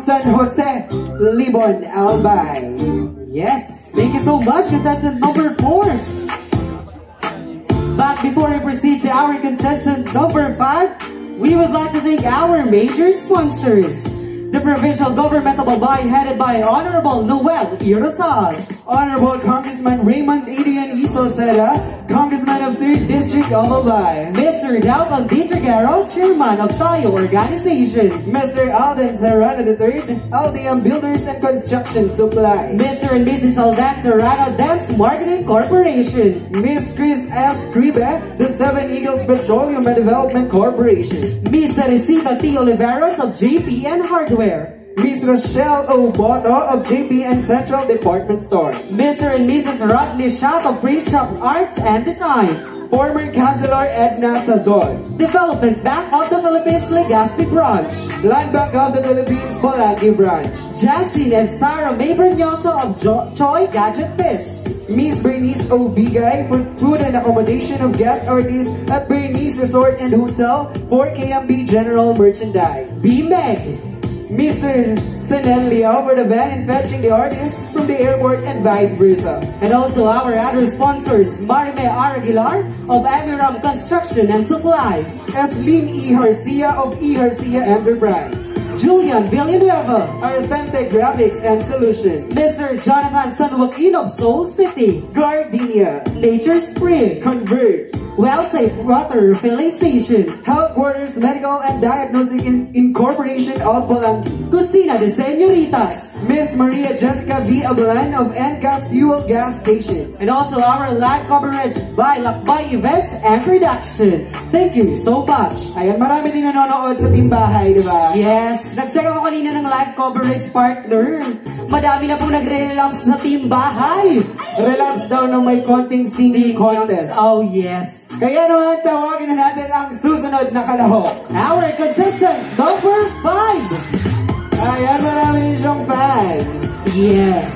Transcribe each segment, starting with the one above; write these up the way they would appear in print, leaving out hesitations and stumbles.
San Jose, Libon Albay. Yes, thank you so much, contestant number 4. But before we proceed to our contestant number 5, we would like to thank our major sponsors. The provincial governmental body headed by Honorable Noel Irosal, Honorable Congressman Raymond Adrian E. Salceda, Congressman of 3rd District of Albay, Mr. Dalton D. Triguero, Chairman of Tayo Organization, Mr. Alden Serrano III, LDM Builders and Construction Supply, Mr. and Mrs. Alden Serrano Dance Marketing Corporation, Miss Chris S. Cribe, the Seven Eagles Petroleum and Development Corporation, Miss Teresita T. Oliveros of JPN Hardware, Miss Rochelle O. Boto of JPN Central Department Store, Mr. and Mrs. Rodney Shop of Prince Shop Arts and Design, former Councilor Edna Sazon, Development Bank of the Philippines Legazpi Branch, Land Bank of the Philippines Polagi Branch, Justin and Sarah May Brunyoso of Choi Gadget Fit, Miss Bernice O. Bigay for food and accommodation of guest artists at Bernice Resort and Hotel for KMB General Merchandise, B-Meg, Mr. Senen Liao for the van and fetching the artists from the airport and vice versa. and also our other sponsors, Marime R. Aguilar of Amiram Construction and Supply, Eslin E. Garcia of E. Garcia Enterprise, Julian Villanueva, Authentic Graphics and Solutions, Mr. Jonathan San Joaquin of Soul City, Gardenia, Nature Spring, Converge, Well-Safe Water Refilling Station, Health Quarters Medical and Diagnostic Incorporation of Polangi, Cocina de Señoritas, Miss Maria Jessica V. Abelan of NCAS Fuel Gas Station, and also our live coverage by Lakbay Events and Production. Thank you so much. Ayan, marami din nanonood sa Timbahay, di ba? Yes, nag-check ako kanina ng live coverage partner. Madami na pong nagre-relapse sa Team Bahay. Relax daw na may konting singing contest. Oh yes. Kaya naman, tawagin na natin ang susunod na kalahok. Our contestant number 5. Ayan, marami din siyang fans. Yes.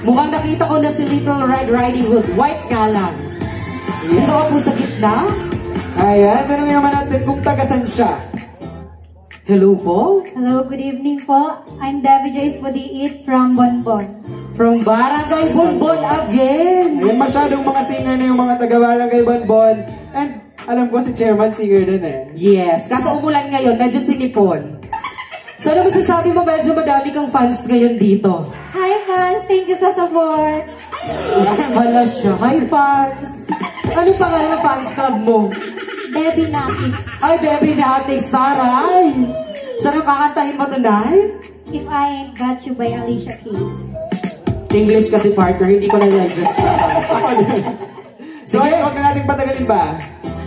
Mukhang nakita ko na si Little Red Riding Hood. White nga lang. Yes. Dito ka po sa gitna. Ayan, tanongin naman natin kung tagasan siya. Hello po. Hello, good evening po. I'm Debbie Joyce Bodiit from Bonbon. From Barangay Bonbon again. Ayan, masyadong mga singer na yung mga taga-barangay Bonbon. And alam ko si chairman singer din eh. Yes, kaso umulan ngayon, medyo sinipon. So ano masasabi mo, medyo madami kang fans ngayon dito? Hi fans, thank you sa support. Hala siya, hi fans! Anong pangalan ng fans club mo? Debbie Nakis. Ay, Debbie natin, Saray! Saan ang kakantahin mo tonight? If I Ain't Got You by Alicia Keys. English kasi partner, hindi ko na-adjust. So, Sige, huwag na natin patagalin ba?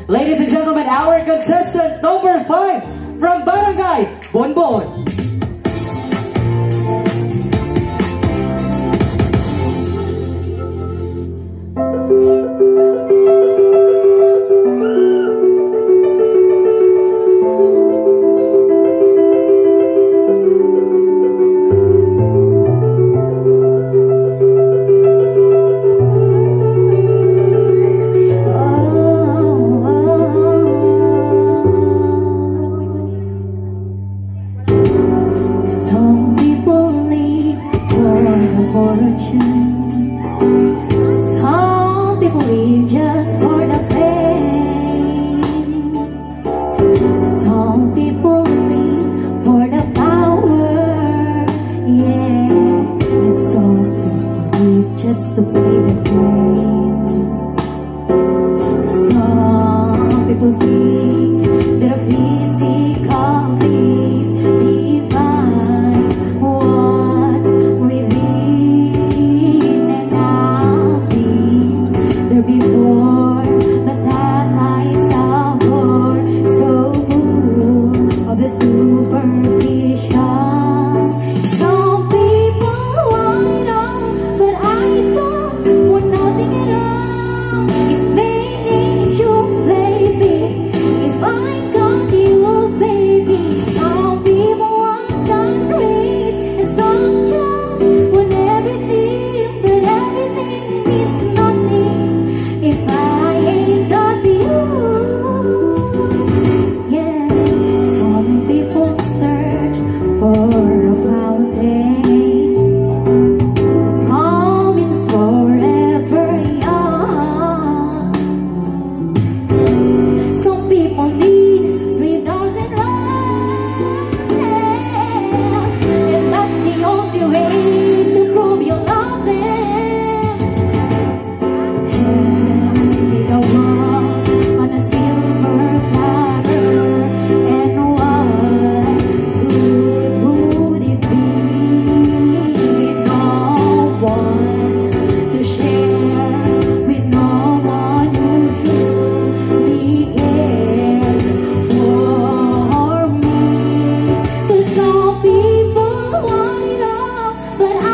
ladies and gentlemen, our contestant number 5 from Barangay Bonbon.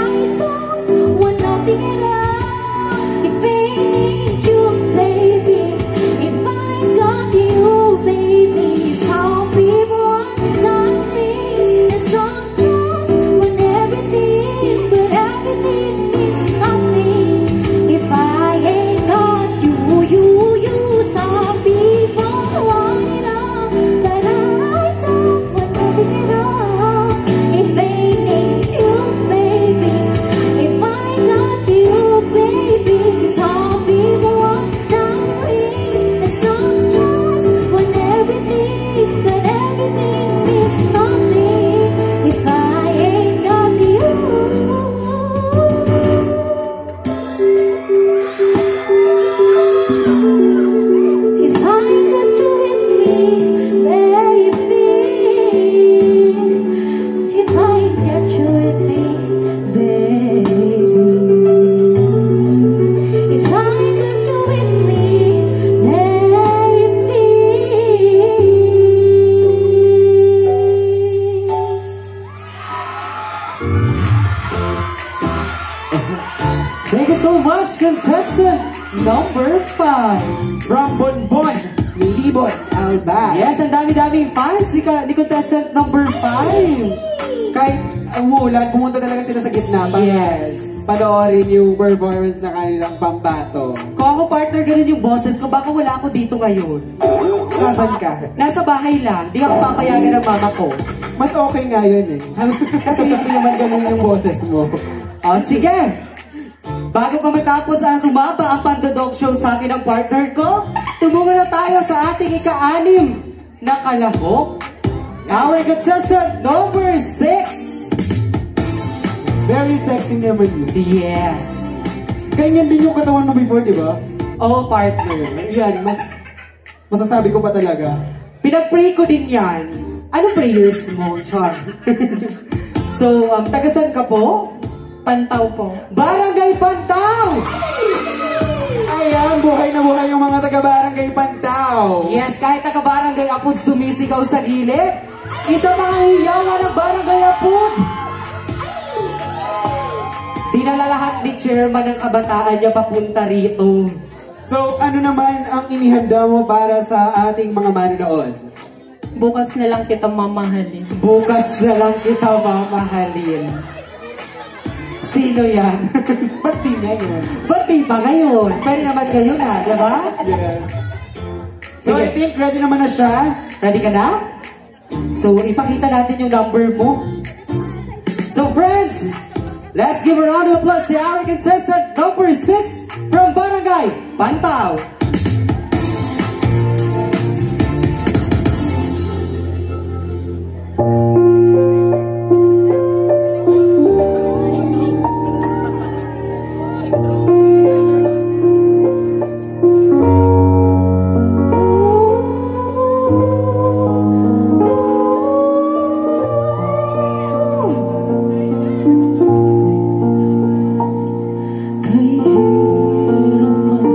I don't want nothing at all. If I need you, baby, if I got you, baby. Some people want nothing, and some just want everything, but everything means nothing if I ain't got you. Some people want it all, but I don't want nothing at all. If they need you, baby, if I got you, baby. Some people want nothing, and some just want everything, but everything means nothing if I ain't got you. If I got you with me, baby. If I got you with me, baby. If I got you with me, baby. Thank you so much, contestant number 5. From Bonbon, Libon, Alba. Yes, ang dami-daming fans ni contestant number 5. Kahit umulan, pumunta talaga sila sa gitna para Yes. panoorin yung performance na kanilang pambato. Kung ako partner, ganun yung boses ko, baka wala ako dito ngayon. Nasaan ka? Nasa bahay lang, di ako papayagan ng mama ko. Mas okay nga yun eh. Kasi hindi naman ganun yung boses mo. O, sige! Bago pa matapos ang tumaba ang Pandodog Show sa akin ng partner ko, tumungo na tayo sa ating ika-6 na kalahok. Our contestant number 6. Very sexy naman yun. Yes. Ganyan din yung katawan mo before, di ba? Oh, partner. Yan, masasabi ko pa talaga. Pinag-pray ko din yan. Anong prayers mo, Char? So, tagasan ka po? Pantaw po. Barangay Pantaw! Ayan, buhay na buhay yung mga taga-barangay Pantaw. Yes, kahit taga-barangay Apod sumisigaw sa gilid, isa mga hiyawan ng barangay Apod. Dinala lahat ni chairman ng kabataan niya papunta rito. So, ano naman ang inihanda mo para sa ating mga manonood? Bukas na lang kita mamahalin. Bukas na lang kita mamahalin. Sino yan? Ba't di ngayon? Ba't di pa ngayon? Pwede naman ngayon na, di ba? Yes. So, Sige. I think ready naman na siya. Ready ka na? So, ipakita natin yung number mo. So, friends, let's give a round of applause to our contestant number 6 from Barangay Pantaw. Kahirap man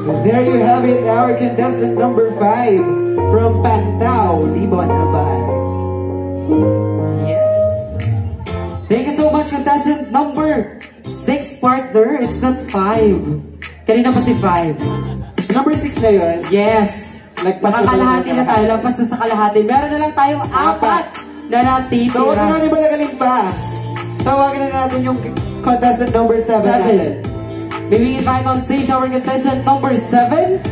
There you have it, our contestant number 5 from Pantao, Libon Abay. Yes. Thank you so much, contestant number 6, partner. It's not 5. Kanina pa si 5. Number 6 na yun. Yes. Lagpas na Nakakalahati tayo. na tayo. Lampas na sa kalahati. Meron na lang tayong 4 na natitira. So, huwag na natin balagaling pa. Tawagan na natin yung contestant number 7 natin. 7. May we invite on stage our contestant number 7.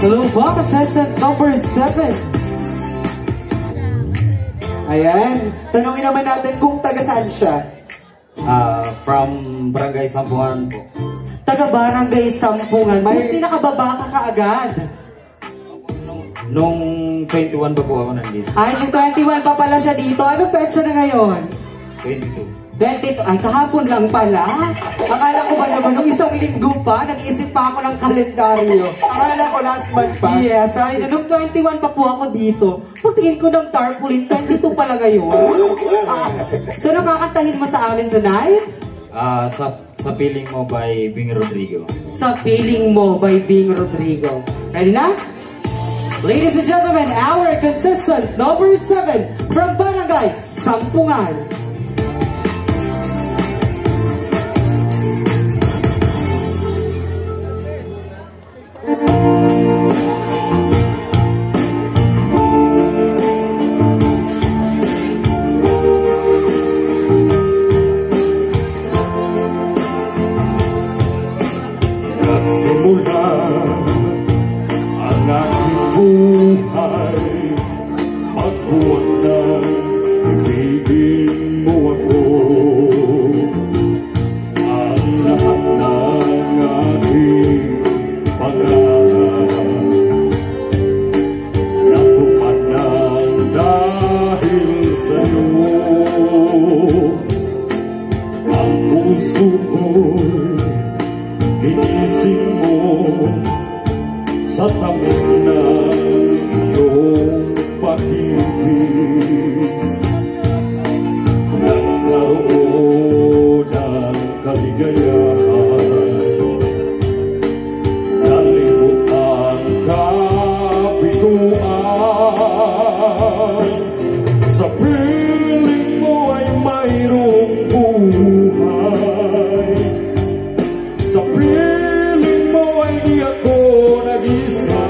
Hello po, contestant number 7. Ayan. Tanungin naman natin kung taga saan siya. From Barangay Sampuan po. Taga-barangay Sampungan. Buti nakababa ka kaagad. Nung 21 pa po ako nandito. Ay, nung 21 pa pala siya dito. Anong petsa na ngayon? 22. 22. Ay, kahapon lang pala. Akala ko ba naman, nung isang linggo pa, nag-iisip pa ako ng kalendaryo. Akala ko last month pa. Yes, ay, nung 21 pa po ako dito. Pagtingin ko ng tarpaulin, 22 pala ngayon. So, nakakakantahin mo sa amin tonight? Sa Piling Mo by Bing Rodrigo. Sa Piling Mo by Bing Rodrigo. Ready na? Ladies and gentlemen, our contestant number 7 from Barangay Sampungan. Nagsimula ang aking buhay, pagbuwan ng ibigin mo ako. Ang lahat ng aking pangarap natupad na dahil sa'yo. Ang puso ko'y ginising mo sa tamis ng iyong pag-ibig. Nagkaroon ng kaligayahan, nalimot ang kapiguan. Sa piling mo ay mayroong buhay. Sa piling mo ay di ako nag-isa.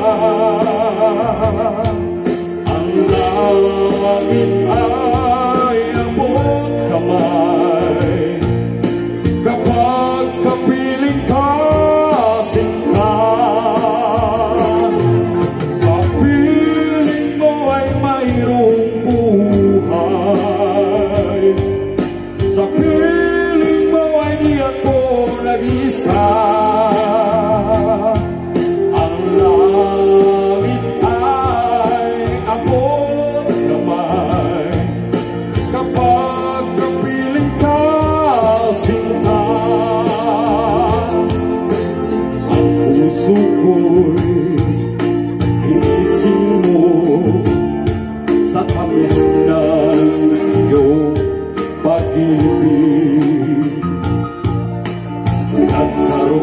Ang langit ay abot kamay kapag kapiling ka, sinta. Sa piling mo ay mayroong buhay. Sa piling mo ay di ako nag-isa. Ang langit ay abot kamay kapag kapiling ka, sinta. Ang puso ko'y ginising mo sa tamis ng iyong pag-ibig. Nagkaroon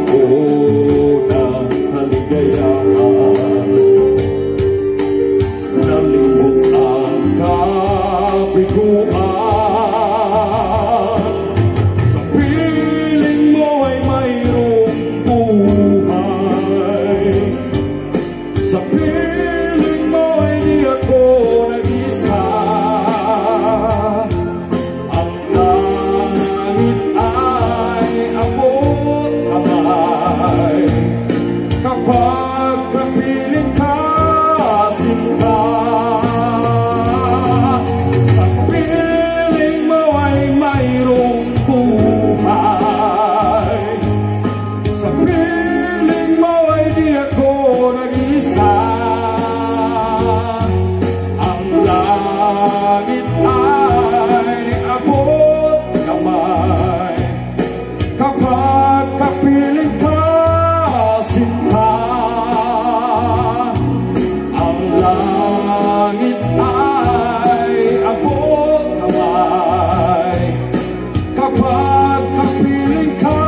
kapag kapiling ka,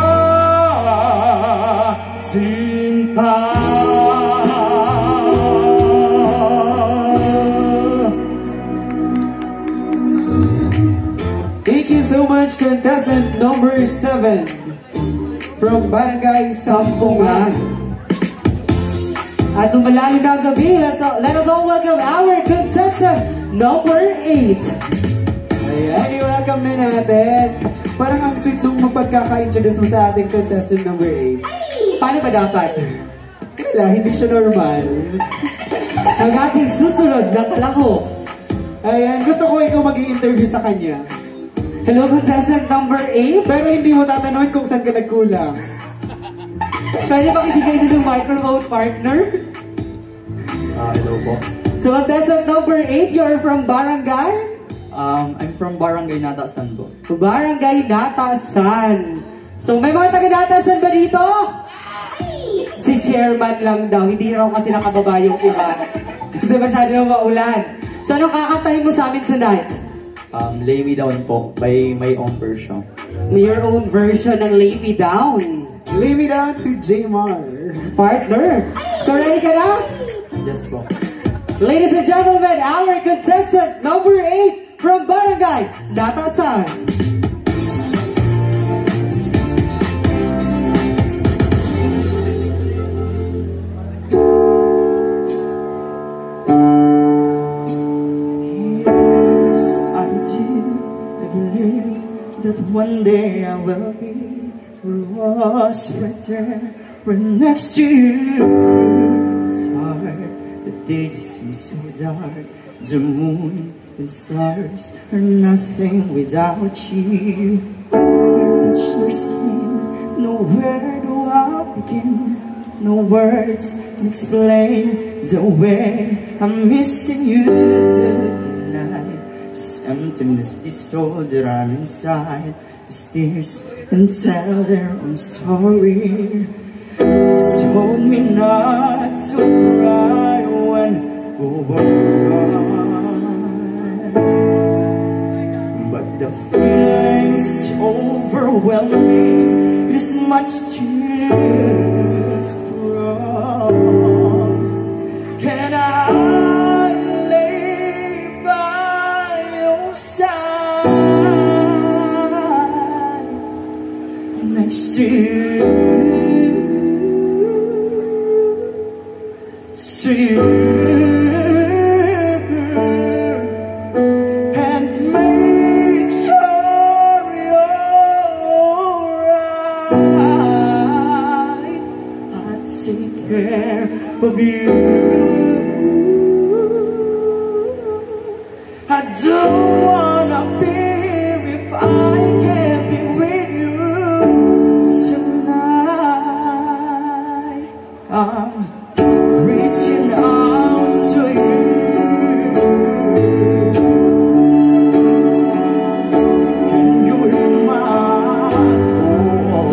sinta. Thank you so much, contestant number 7 from Barangay Sampungan. At lumalayo na ang gabi, let us all welcome our contestant number 8. Ayan, i-welcome na natin. Parang ang sweet nung mapagkaka-introduce mo sa ating contestant number 8. Paano ba dapat? Wala, hindi siya normal. Ang ating susunod na kalahok. Ayan, gusto ko ikaw mag-i-interview sa kanya. Hello, contestant number 8. Pero hindi mo tatanungin kung saan ka nagkulang. Pwede bang ibigay din ng microphone, partner? Hello po. So, contestant number 8, you're from Barangay? I'm from Barangay Natasan po. Barangay Natasan. So, may mga taga-Natasan ba dito? Si chairman lang daw. Hindi raw kasi nakababa yung iba. Kasi masyado na maulan. So, ano kakantahin mo sa amin tonight? Lay Me Down po by my own version. Your own version ng Lay Me Down. Lay me down to Jmar. Partner. So, ready ka na? Yes po. Ladies and gentlemen, our contestant number 8 from Barangay Natasan. Yes, I do. I believe that one day I will be lost right there, right next to you. It's hard, the day just seems so dark. The moon and stars are nothing without you. Touch your skin, nowhere do I begin. No words can explain the way I'm missing you tonight. This emptiness, this soul that I'm inside. These tears can tell their own story. So hold me not to cry when we're gone. But the feeling's overwhelming. It's much too strong. Can I lay by your side next to you? See you and make sure you're alright. I take care of you. I don't wanna be if I can't be with you tonight. I'm reaching out to you. And you're mine. Oh,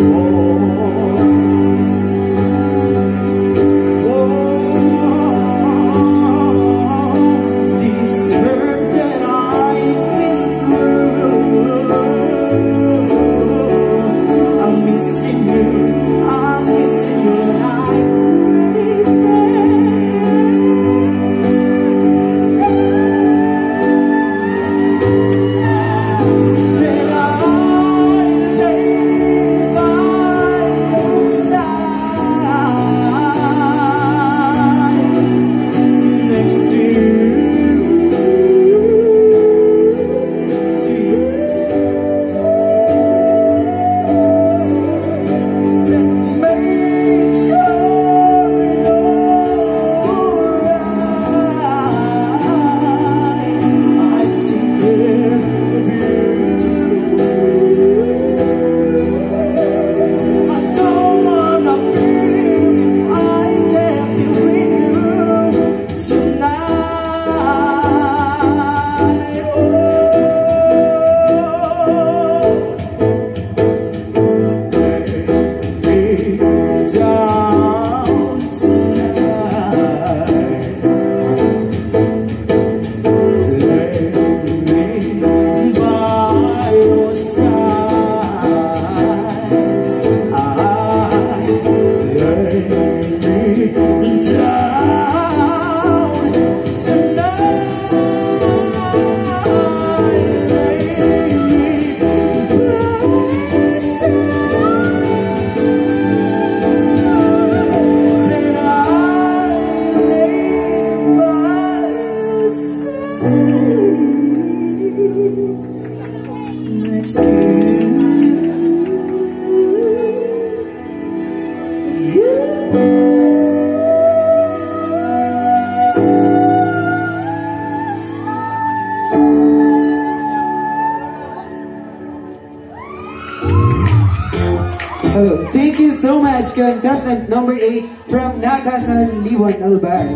Oh, thank you so much, contestant number 8 from Nagasan, Liwan, Albay.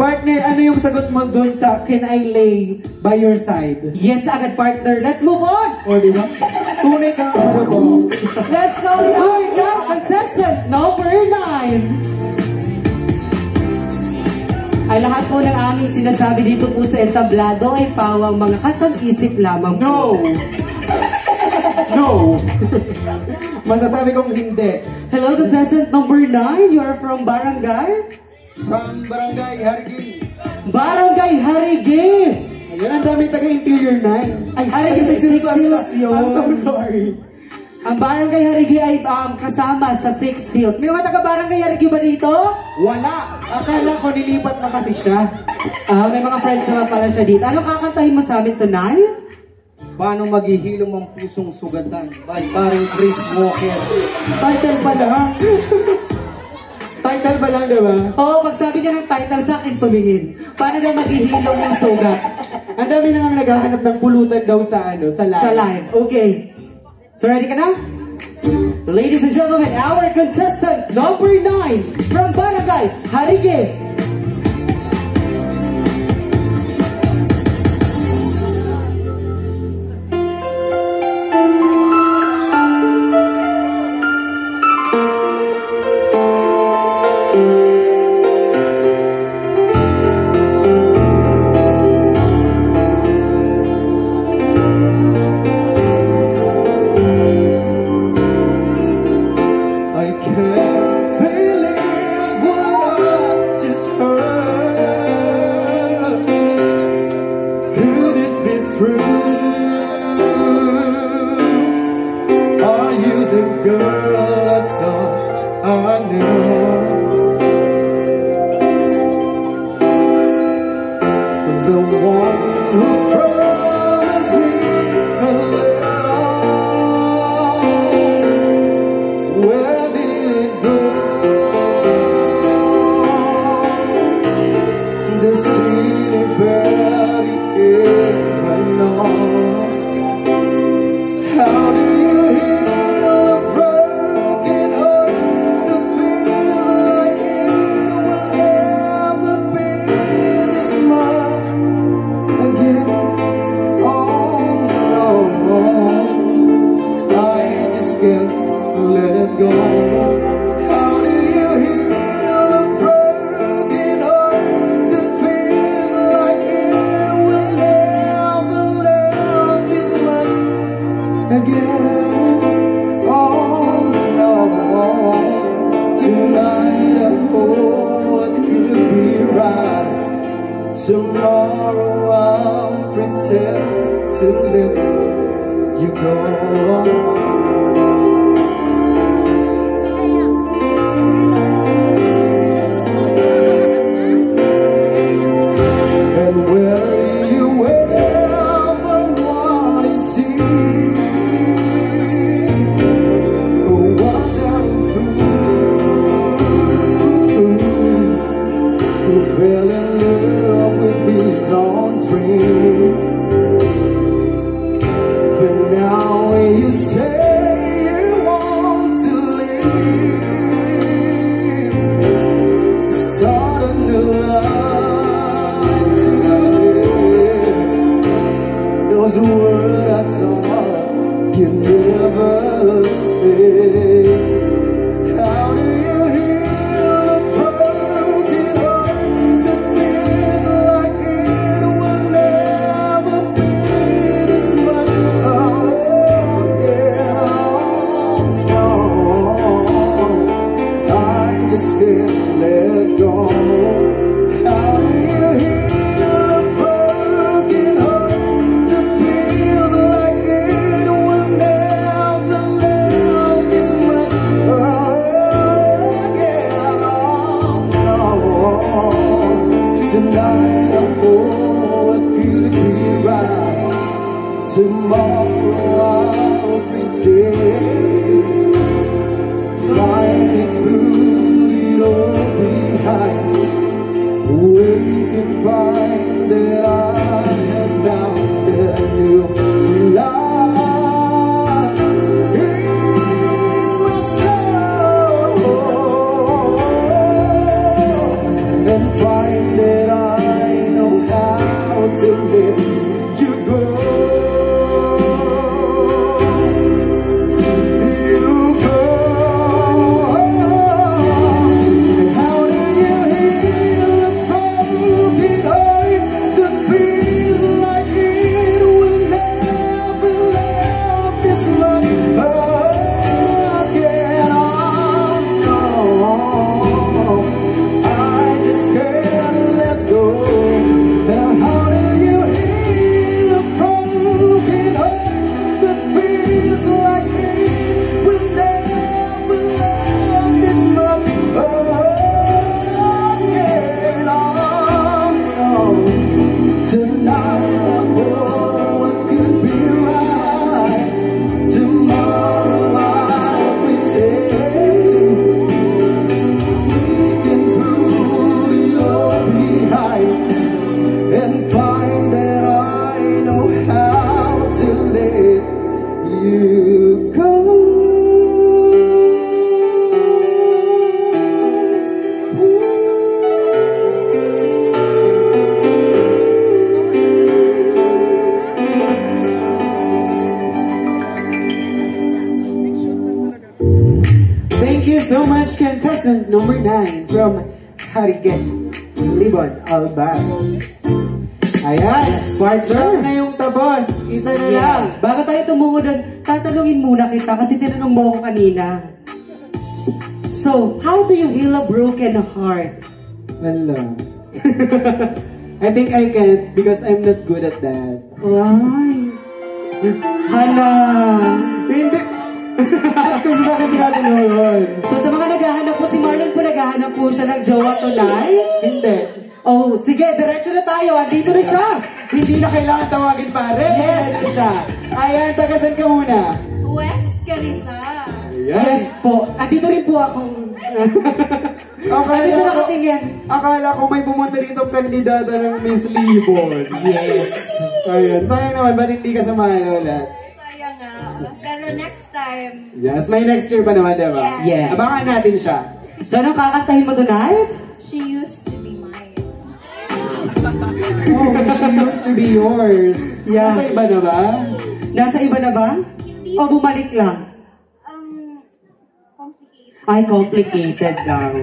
Partner, ano yung sagot mo dun sa Can I Lay by Your Side? Yes, agad partner. Let's move on! O, di ba? Tunay kang marunong. Let's go to our contestant number 9. Ay lahat po ng aming sinasabi dito po sa entablado ay pawang mga katag-isip lamang po. No! No! Masasabi kong hindi. Hello, contestant number 9. You are from Barangay? From Barangay Harigi. Barangay Harigi! Ayan, ang daming taga-interior 9. Ay, Harigi, Six Hills yun. I'm so sorry. Ang Barangay Harigi ay kasama sa Six Hills. May mga taga-Barangay Harigi ba dito? Wala! Akala ko nilipat na kasi siya. May mga friends naman pala siya dito. Ano kakantahin mo sa amin tonight? Paano maghihilom ang pusong sugatan? By parang Chris Walker. Title pa lang. Title pa lang, diba? Oo, pag sabi niya ng title sa akin, tumingin. Paano na maghihilom yung sugat? Ang dami na nga naghahanap ng pulutan daw sa sa live. Sa live. Okay. So ready ka na? Ladies and gentlemen, our contestant number 9 from Barangay Harigi. Tomorrow I'll pretend to let you go. And where you ever want to see, was I fool who fell in love with his own dream? But now you say you want to leave, start a new life today. Those words I thought you never say. How do you heal a broken heart that feels like it will never be this much? Oh yeah, no, I just can't let go. How do you heal a broken heart that feels like it will never love this much? Oh yeah, no, tonight I know it could be right. Tomorrow I'll pretend to find it, put it all behind. Thank you so much, contestant number 9 from Harigen, Libon, Albar. Ayan, partner na yung tabos. Isa na lang. Yes. Bago tayo tumungo doon, tatanungin muna kita kasi tinanong mo ako kanina. So, how do you heal a broken heart? Wala. I think I can't because I'm not good at that. Why? Hala. Hindi. At kasi sa akin tinatanong. So, sa mga naghahanap po, si Marlon po naghahanap po siya ng jowa tonight? Hindi. Oh, sige, diretso na tayo. Andito na siya. Hindi na kailangan tawagin pare. Yes. Siya. Ayan, tagasan ka muna. West Carissa. Yes po. Andito rin po akong... Andito siya nakatingin. Akala ko may pumunta dito kandidata ng Miss Libon. Yes. Ayan, sayang naman, ba't hindi ka sumalo ulit? Sayang nga. Pero next time, Yes, may next year pa naman, diba? Yes. Abangan natin siya. So, anong kakantahin mo tonight? she used to be mine. Oh, she used to be yours. Yeah. Nasa iba na ba? Nasa iba na ba? O bumalik lang? Complicated. Ay, complicated lang.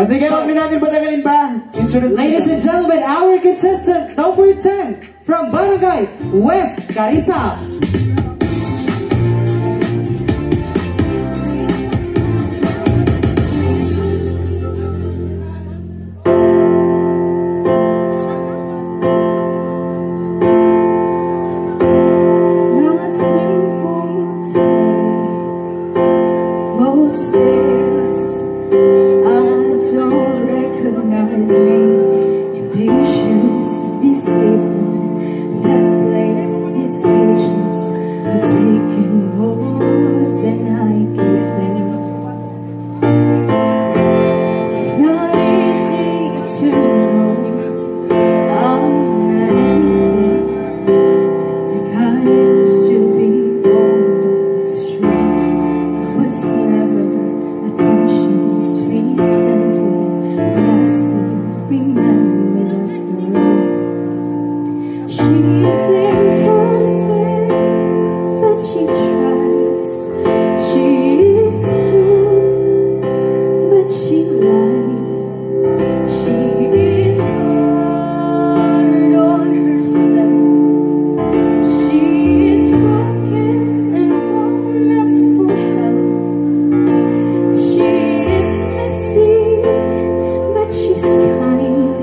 Sige, wag na natin patagalin pa. Introduce mo Ladies siya. and gentlemen, our contestant number 10 from Barangay West Carissa. It's not simple to say. Most days I don't recognize me in these shoes, this apron, that place, its patience, are taking more than I give them. It's not easy to know I'm not anything like I used to be. Oh, it's true. I was never attention, sweet scented, but I still remember that girl. She's imperfect, but she tries. She is good, but she lies. She is hard on herself. She is broken and won't ask for help. She is messy, but she's kind.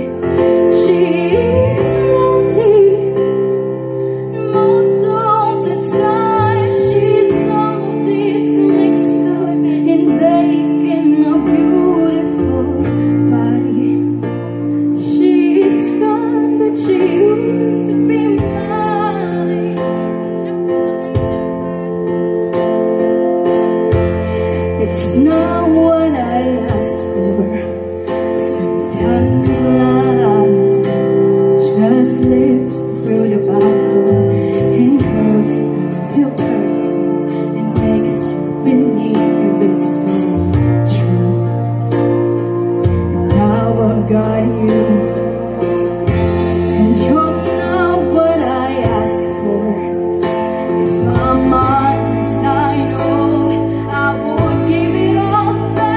She is lonely most of the time. She's all of this mixed up in making a beautiful body. She's gone, but she used to be mine. It's not what I asked for. Sometimes love just slips through the bottle and hurts your person and makes you believe it's so true. And now I've got you, and you're not what I asked for. If I'm honest, I know I would give it all back.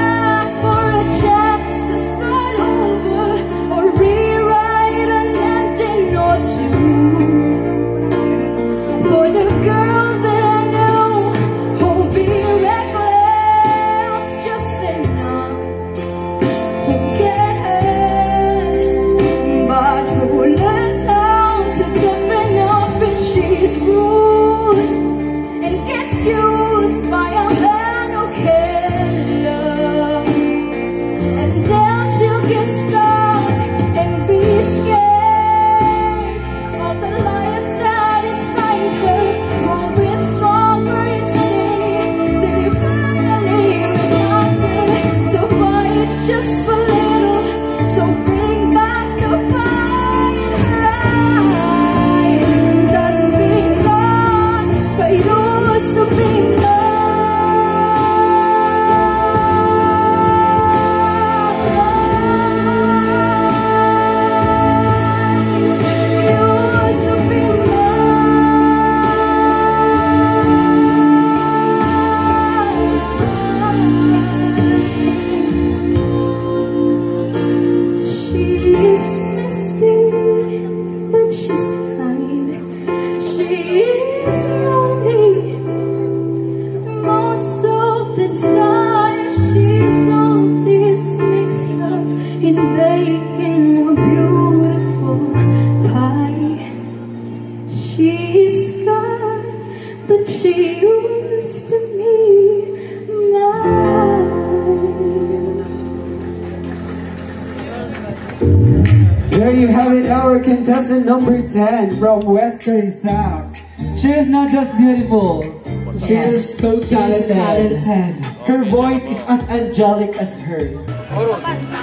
desire. She's all of this mixed up in baking a beautiful pie. She's gone, but she used to be mine. There you have it, our contestant number 10 from Western South. She is not just beautiful, she is so talented. Talented. Her voice is as angelic as her.